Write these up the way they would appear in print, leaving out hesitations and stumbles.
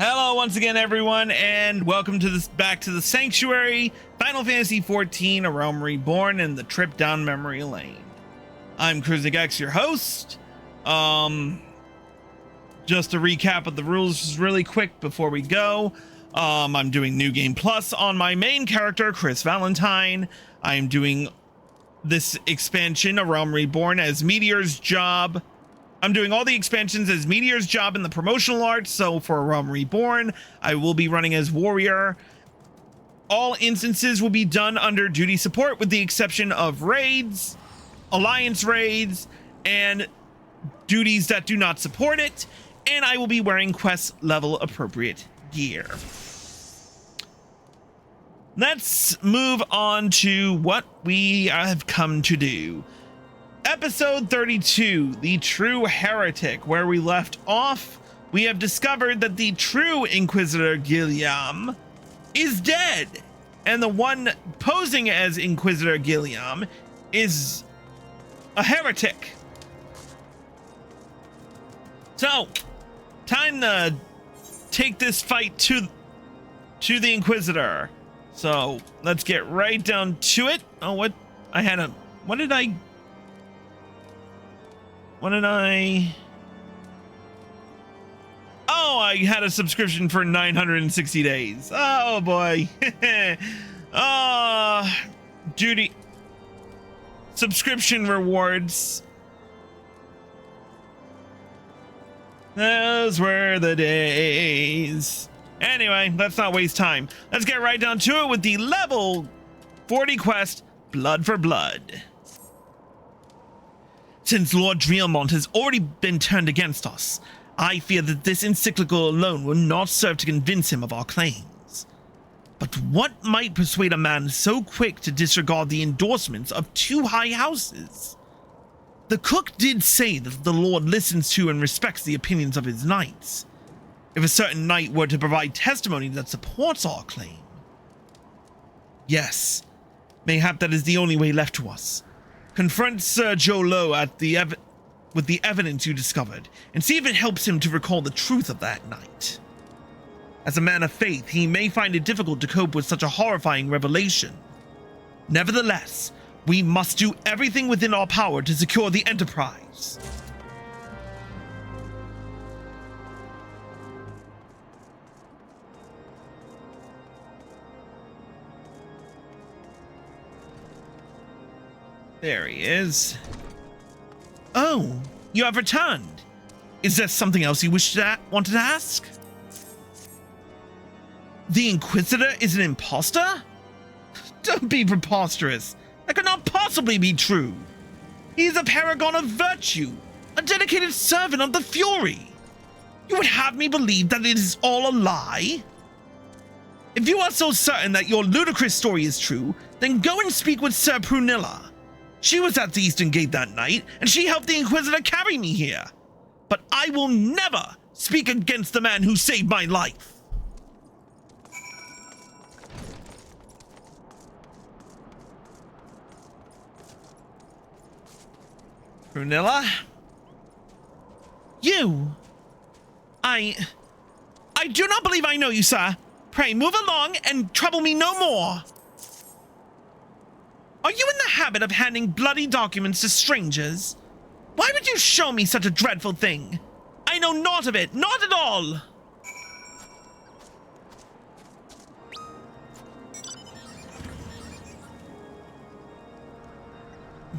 Hello once again, everyone, and welcome to this back to the Sanctuary, Final Fantasy XIV, A Realm Reborn, and the trip down memory lane. I'm CruisingX, your host. Just a recap of the rules really quick before we go. I'm doing New Game Plus on my main character, Chris Valentine. I'm doing this expansion, A Realm Reborn, as Meteor's Job. I'm doing all the expansions as Meteor's Job in the promotional art, so for A Realm Reborn, I will be running as Warrior. All instances will be done under duty support with the exception of raids, alliance raids, and duties that do not support it, and I will be wearing quest level appropriate gear. Let's move on to what we have come to do. Episode 32, The True Heretic. Where we left off, we have discovered that the true Inquisitor Guillaume is dead, and the one posing as Inquisitor Guillaume is a heretic. So, time to take this fight to the Inquisitor. So, let's get right down to it. Oh, what did I Oh, I had a subscription for 960 days. Oh boy. Duty subscription rewards. Those were the days. Anyway, let's not waste time. Let's get right down to it with the level 40 quest, Blood for Blood. Since Lord Dreamont has already been turned against us, I fear that this encyclical alone will not serve to convince him of our claims. But what might persuade a man so quick to disregard the endorsements of two high houses? The cook did say that the Lord listens to and respects the opinions of his knights. If a certain knight were to provide testimony that supports our claim, yes, mayhap that is the only way left to us. Confront Sir Jolo with the evidence you discovered, and see if it helps him to recall the truth of that night. As a man of faith, he may find it difficult to cope with such a horrifying revelation. Nevertheless, we must do everything within our power to secure the Enterprise. There he is. Oh, you have returned. Is there something else you wanted to ask? The Inquisitor is an imposter? Don't be preposterous. That could not possibly be true. He is a paragon of virtue, a dedicated servant of the Fury. You would have me believe that it is all a lie? If you are so certain that your ludicrous story is true, then go and speak with Sir Prunilla. She was at the Eastern Gate that night, and she helped the Inquisitor carry me here. But I will never speak against the man who saved my life. Prunilla? You? I do not believe I know you, sir. Pray move along and trouble me no more. Are you in the habit of handing bloody documents to strangers? Why would you show me such a dreadful thing? I know naught of it, not at all!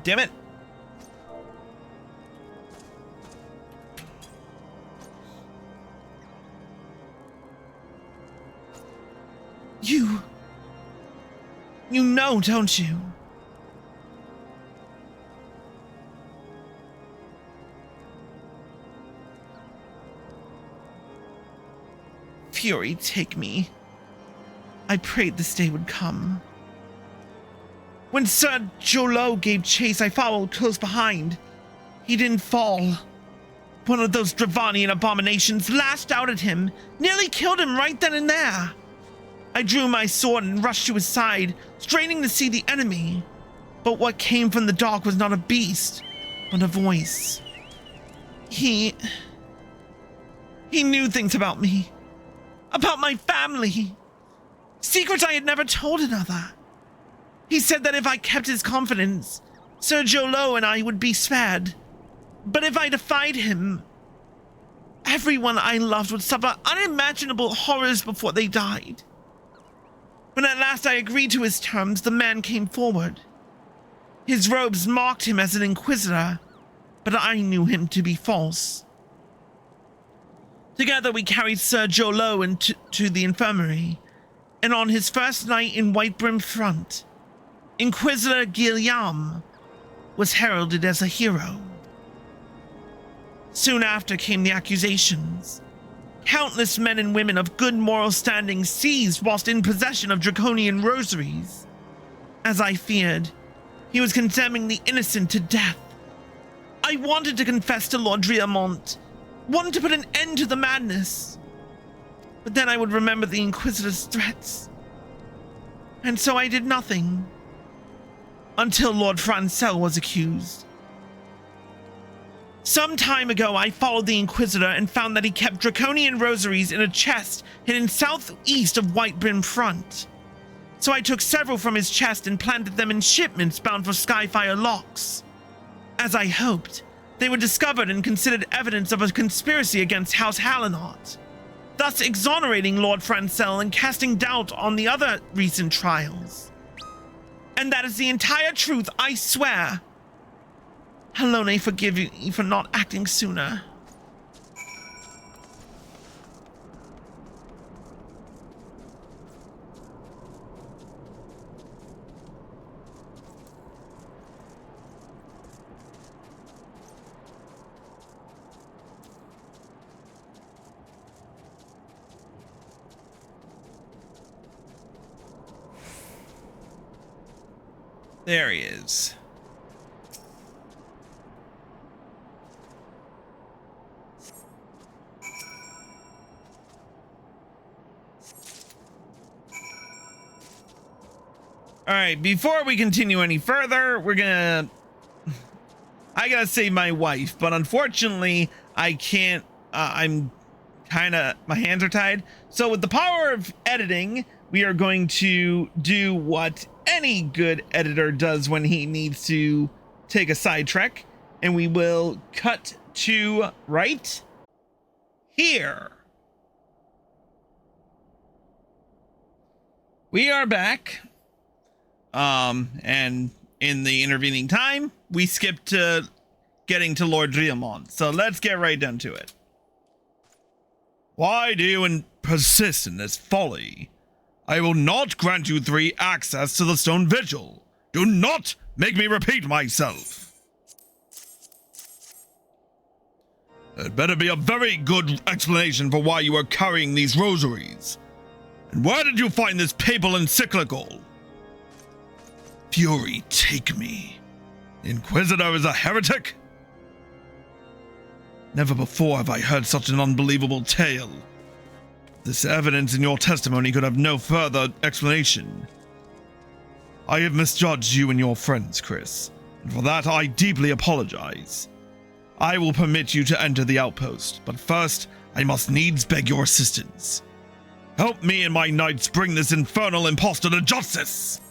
Damn it. You know, don't you? Fury, take me. I prayed this day would come. When Sir Jolo gave chase, I followed close behind. He didn't fall. One of those Dravanian abominations lashed out at him, nearly killed him right then and there. I drew my sword and rushed to his side, straining to see the enemy. But what came from the dark was not a beast, but a voice. He knew things about me. About my family. Secrets I had never told another. He said that if I kept his confidence, Sir Jolo and I would be spared. But if I defied him, everyone I loved would suffer unimaginable horrors before they died. When at last I agreed to his terms, the man came forward. His robes marked him as an Inquisitor, but I knew him to be false. Together we carried Sir Jolo to the infirmary, and on his first night in Whitebrim Front, Inquisitor Guillaume was heralded as a hero. Soon after came the accusations. Countless men and women of good moral standing seized whilst in possession of draconian rosaries. As I feared, he was condemning the innocent to death. I wanted to confess to Lord Driamont, wanted to put an end to the madness. But then I would remember the Inquisitor's threats. And so I did nothing. Until Lord Francel was accused. Some time ago, I followed the Inquisitor and found that he kept draconian rosaries in a chest hidden southeast of Whitebrim Front. So I took several from his chest and planted them in shipments bound for Skyfire Locks. As I hoped, they were discovered and considered evidence of a conspiracy against House Hallinot, thus exonerating Lord Francel and casting doubt on the other recent trials. And that is the entire truth, I swear. Halone, forgive you for not acting sooner. There he is. All right, before we continue any further, I gotta save my wife, but unfortunately I can't. My hands are tied. So with the power of editing, we are going to do what any good editor does when he needs to take a sidetrack, and we will cut to right here. We are back. And in the intervening time, we skipped to getting to Lord Driamont. So let's get right down to it. Why do you persist in this folly? I will not grant you 3 access to the Stone Vigil. Do not make me repeat myself. There'd better be a very good explanation for why you are carrying these rosaries. And where did you find this papal encyclical? Fury take me. The Inquisitor is a heretic? Never before have I heard such an unbelievable tale. This evidence in your testimony could have no further explanation. I have misjudged you and your friends, Chris, and for that I deeply apologize. I will permit you to enter the outpost, but first I must needs beg your assistance. Help me and my knights bring this infernal impostor to justice!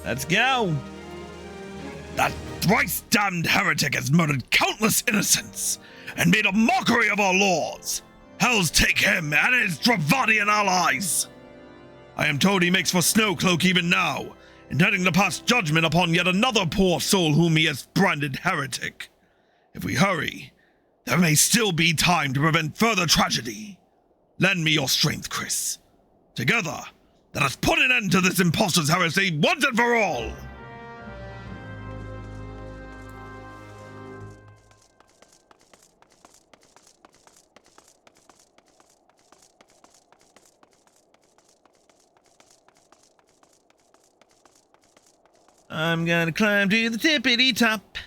Let's go. That thrice-damned heretic has murdered countless innocents and made a mockery of our laws. Hells take him and his Dravadian allies. I am told he makes for Snowcloak even now, intending to pass judgment upon yet another poor soul whom he has branded heretic. If we hurry, there may still be time to prevent further tragedy. Lend me your strength, Chris. Together, let us put an end to this impostor's heresy once and for all! I'm gonna climb to the tippity top.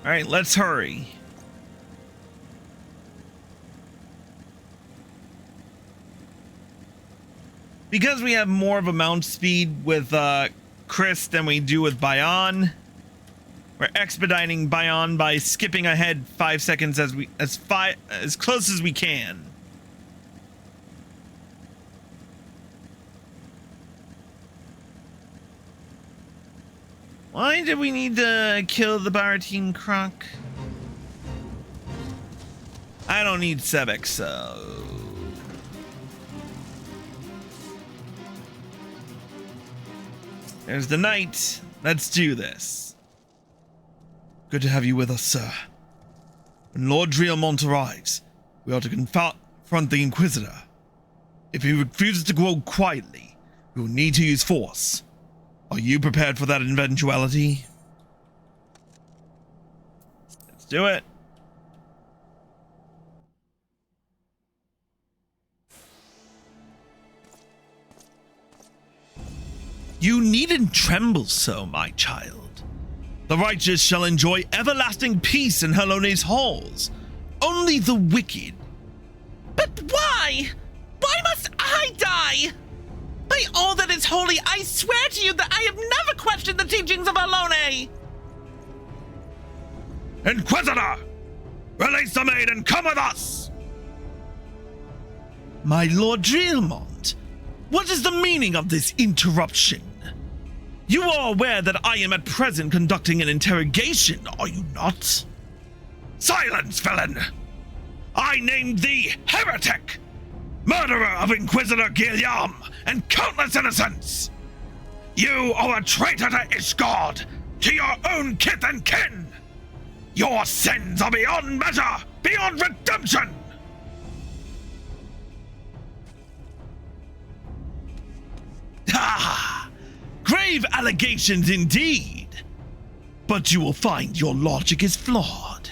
All right, let's hurry. Because we have more of a mount speed with Chris than we do with Bayon, we're expediting Bayon by skipping ahead 5 seconds as close as we can. Why do we need to kill the Baratine Croc? I don't need Sebek, so... There's the knight. Let's do this. Good to have you with us, sir. When Lord Drielmont arrives, we are to confront the Inquisitor. If he refuses to go quietly, we will need to use force. Are you prepared for that eventuality? Let's do it. You needn't tremble so, my child. The righteous shall enjoy everlasting peace in Helone's halls. Only the wicked. But why? Why must I die? By all that is holy, I swear to you that I have never questioned the teachings of Helone. Inquisitor! Release the maid and come with us! My Lord Drielmont, what is the meaning of this interruption? You are aware that I am at present conducting an interrogation, are you not? Silence, villain! I named thee heretic! Murderer of Inquisitor Guillaume and countless innocents! You are a traitor to Ishgard, to your own kith and kin! Your sins are beyond measure, beyond redemption! Ah, grave allegations indeed. But you will find your logic is flawed.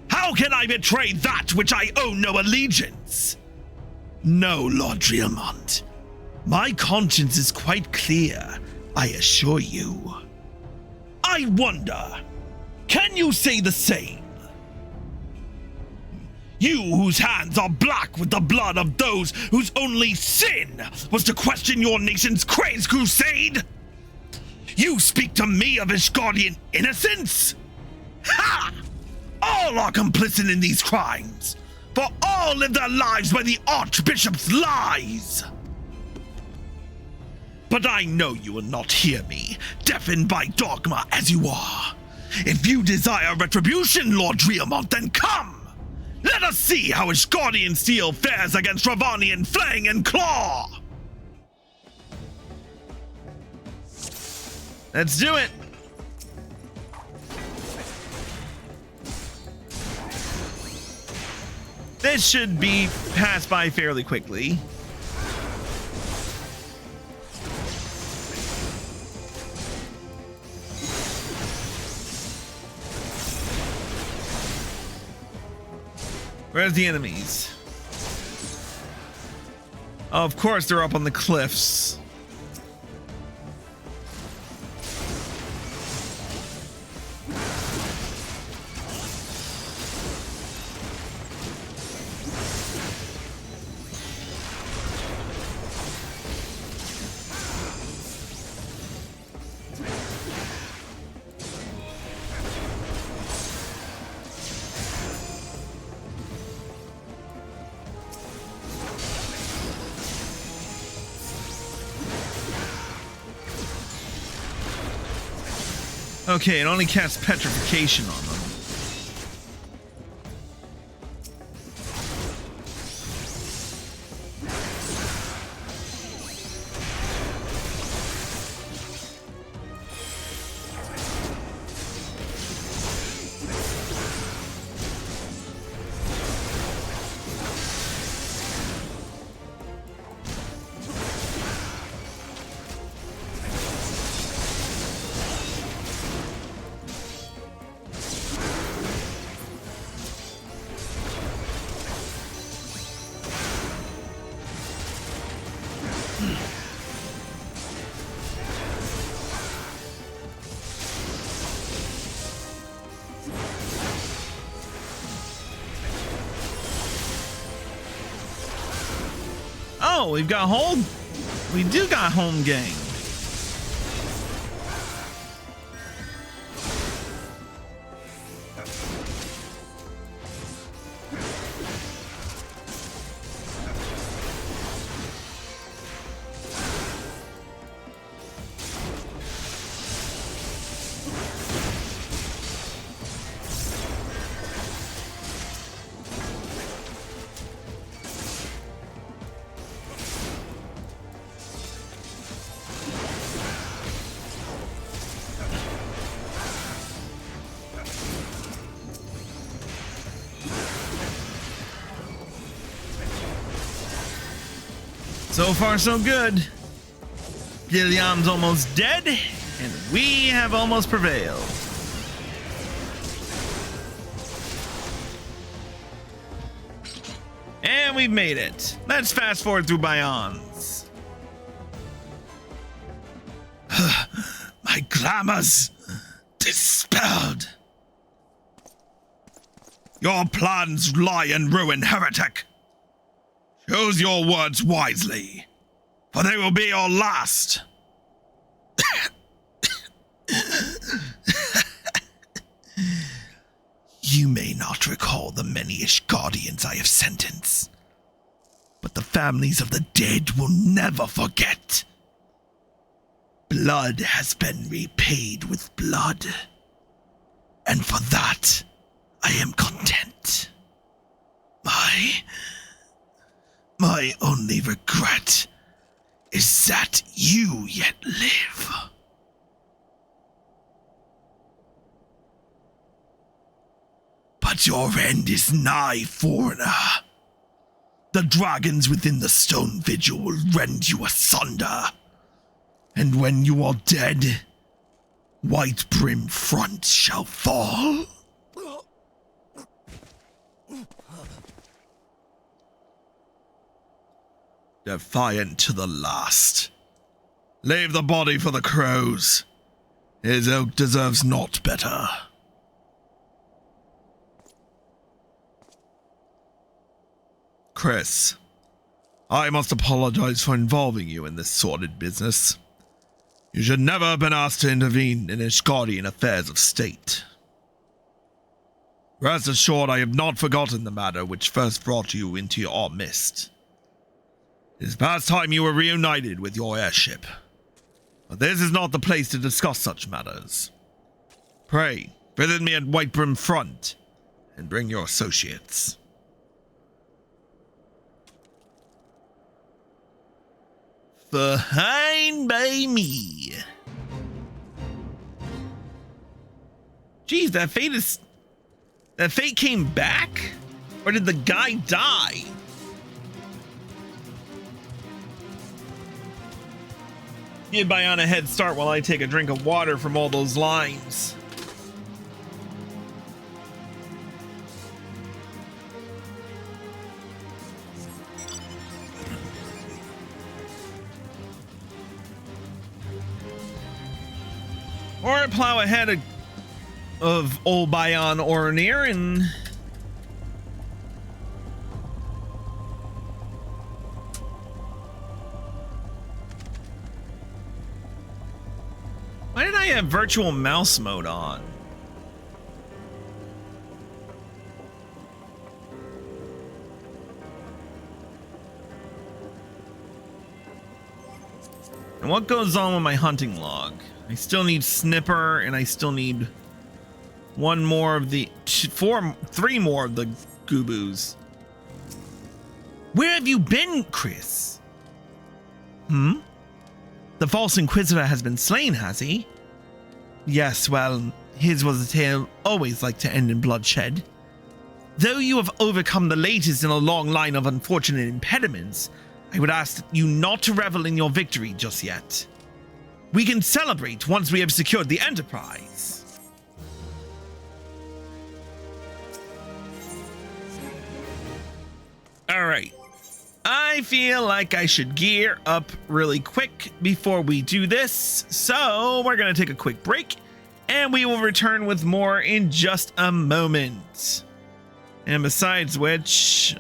How can I betray that which I owe no allegiance? No, Lord Drielmont. My conscience is quite clear, I assure you. I wonder, can you say the same? You whose hands are black with the blood of those whose only sin was to question your nation's crazed crusade? You speak to me of Ishgardian innocence? Ha! All are complicit in these crimes, for all live their lives by the Archbishop's lies. But I know you will not hear me, deafened by dogma as you are. If you desire retribution, Lord Drielmont, then come! Let us see how Ishgardian steel fares against Ravanian fang and claw! Let's do it! This should be passed by fairly quickly. Where's the enemies? Oh, of course they're up on the cliffs. Okay, it only casts petrification on them. Oh, we've got hold. we do got home gang. So far, so good. Guillaume's almost dead, and we have almost prevailed. And we've made it. Let's fast forward through Bion's. My glamours dispelled. Your plans lie in ruin, heretic. Choose your words wisely, for they will be your last. You may not recall the many-ish guardians I have sentenced, but the families of the dead will never forget. Blood has been repaid with blood, and for that, I am content. My only regret is that you yet live. But your end is nigh, foreigner. The dragons within the stone vigil will rend you asunder. And when you are dead, White Brim Front shall fall. Defiant to the last. Leave the body for the crows. His ilk deserves naught better. Chris, I must apologize for involving you in this sordid business. You should never have been asked to intervene in Ishgardian affairs of state. Rest assured, I have not forgotten the matter which first brought you into our midst. It is past time you were reunited with your airship. But this is not the place to discuss such matters. Pray, visit me at White Brim Front, and bring your associates. Fine by me. Jeez, that fate came back? Or did the guy die? Give Bion a head start while I take a drink of water from all those limes. Or plow ahead of old Bion Ornir and... Why did I have virtual mouse mode on? And what goes on with my hunting log? I still need Snipper, and I still need one more of the... three more of the Goobos. Where have you been, Chris? The false Inquisitor has been slain, has he? Yes, well, his was a tale always like to end in bloodshed. Though you have overcome the latest in a long line of unfortunate impediments, I would ask you not to revel in your victory just yet. We can celebrate once we have secured the Enterprise. Alright. I feel like I should gear up really quick before we do this, so we're going to take a quick break, and we will return with more in just a moment. And besides which,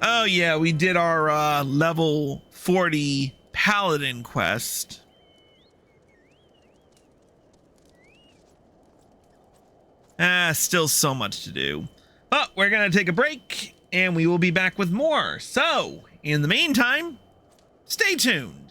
Oh yeah, we did our level 40 paladin quest. Still so much to do. But we're gonna take a break and we will be back with more. So, in the meantime, stay tuned.